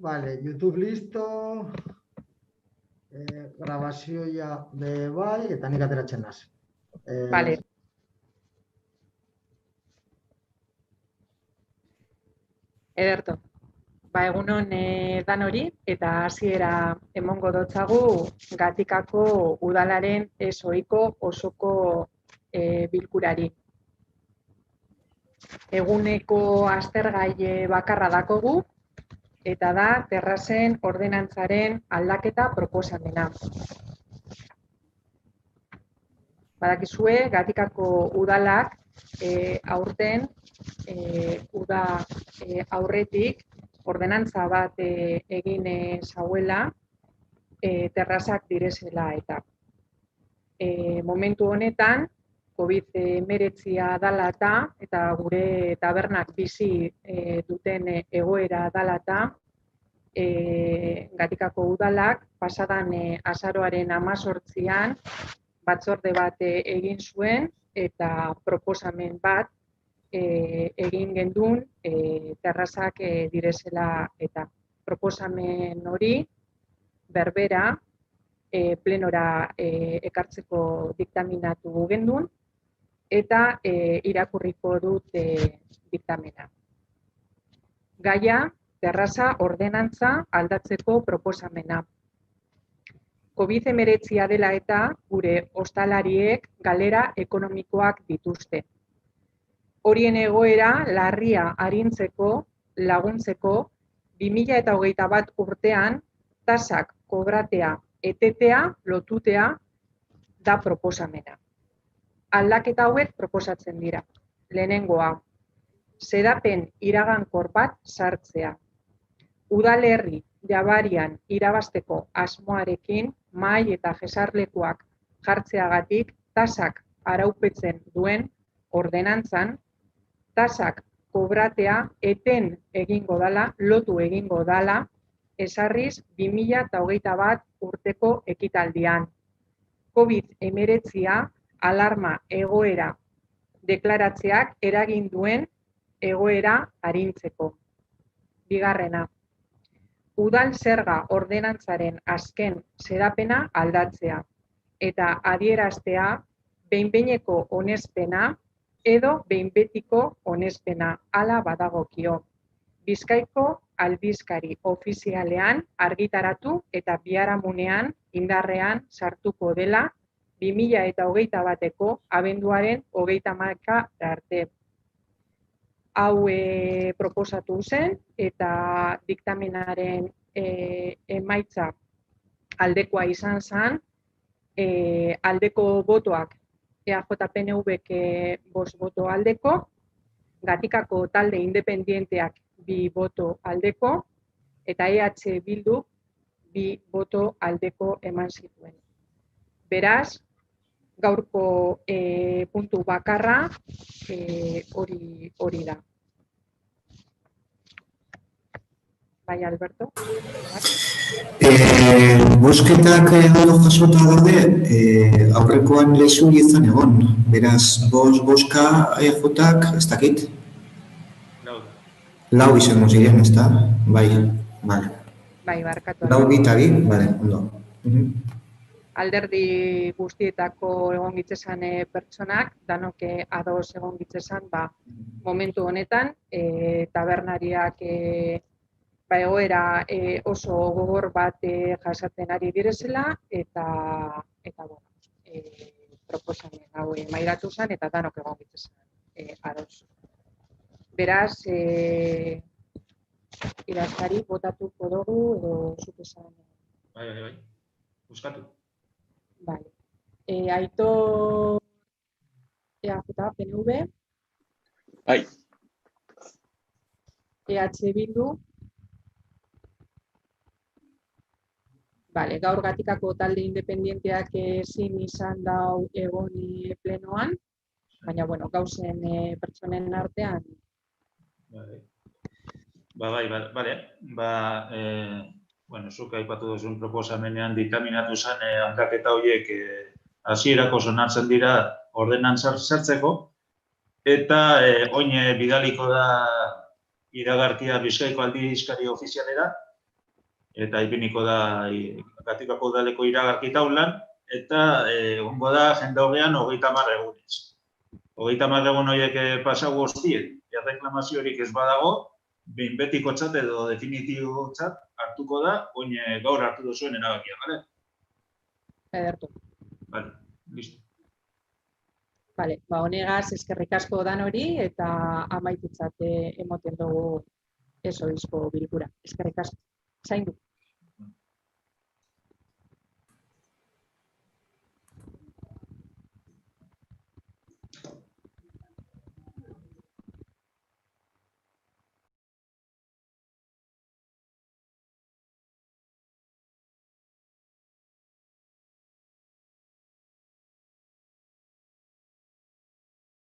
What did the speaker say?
Vale, YouTube listo, grabazioa be bai, eta nik ateratzen naz. Vale. Ederto. Ba, egunon dan hori, eta hasiera emongo dotzagu Gatikako udalaren ez-ohiko osoko bilkurari. Eguneko aztergai bakarra dakogu, eta da terrazen ordenantzaren aldaketa proposamena. Badakizue, Gatikako udalak aurten uda aurretik ordenantza bat egin zauela terrazak direzela eta momentu honetan COVID-19 dala eta gure tabernak bizi duten egoera dala eta Gatikako udalak pasadan azaroaren 18an batzorde bat egin zuen eta proposamen bat egin gendun terrazak direzela eta proposamen hori berbera plenora ekartzeko diktaminatu gendun eta irakurriko dut diktamena. Gaia, terraza ordenantza aldatzeko proposamena. COVID-19 dela eta gure ostalariek galera ekonomikoak dituzte. Horien egoera larria arintzeko, laguntzeko, 2021 urtean tasak kobratea, etetea, lotutea da proposamena. Aldaketa hauek proposatzen dira. Lehenengoa, xedapen iragankor bat sartzea. Udalerri jabarian irabazteko asmoarekin mahai eta jesarlekuak jartzeagatik tasak araupetzen duen ordenantzan, tasak kobratea eten egingo dala, lotu egingo dala, esarriz 2021 urteko ekitaldian. COVID-19 alarma egoera deklaratzeak eragin duen egoera arintzeko. Bigarrena, udal zerga ordenantzaren azken xedapena aldatzea eta adieraztea behin-behineko onespena edo behin-betiko onespena hala badagokio. Bizkaiko aldizkari ofizialean argitaratu eta biharamunean indarrean sartuko dela 2021ko abenduaren 31 arte. Hau proposatu zen eta diktamenaren emaitza aldekoa izan zen, aldeko botoak EAJ-PNVk 5 boto aldeko, Gatikako talde independienteak 2 boto aldeko, eta EH Bildu 2 boto aldeko eman zituen. Beraz, gaurko puntu bakarra hori da. Bai, Alberto? Bosketak ondo jasota daude, aurrekoan lezu izan egon. Beraz, boska EJak, ez dakit? Lau izango ziren, ez da? Bai, bale. Bai, barkatu. Lau bitabi, bale, ondo. Alderdi guztietako egon gitzezan pertsonak, danok ados egon gitzezan, momentu honetan, tabernariak egoera oso gogor bat jasaten ari direzela, eta proposamen hau mairatu zen, eta danok egon gitzezan ados. Beraz, idazkari botatuko dugu, edo zuk esan. Bai, buskatu. Vale. Aitor EAJ, PNV. Bai. EH Bildu. Vale, gaur Gatikako talde independienteak ezin izan dau egon plenoan, baina, gauzen pertsonen artean. Zuk aipatu duzun proposamenean diktaminatu zen hankaketa horiek hasierako onartzen dira ordenantzan sartzeko, eta oin bidaliko da iragarkia Bizkaiko aldizkari ofizialera, eta ipiniko da Gatikako udaleko iragarki taulan, eta egongo da jende hogean 30 egunez. 30 egun horiek pasau guztiek, erreklamaziorik ez badago, behin betikotzat edo definitibotzat hartuko da, oin gaur hartu duzuen erabakia, bale? Edertu. Bale, listo. Bale, honegaz eskerrik asko danori eta amaitutzat emoten dugu ezoizko bilkura. Eskerrik asko. Zaindu.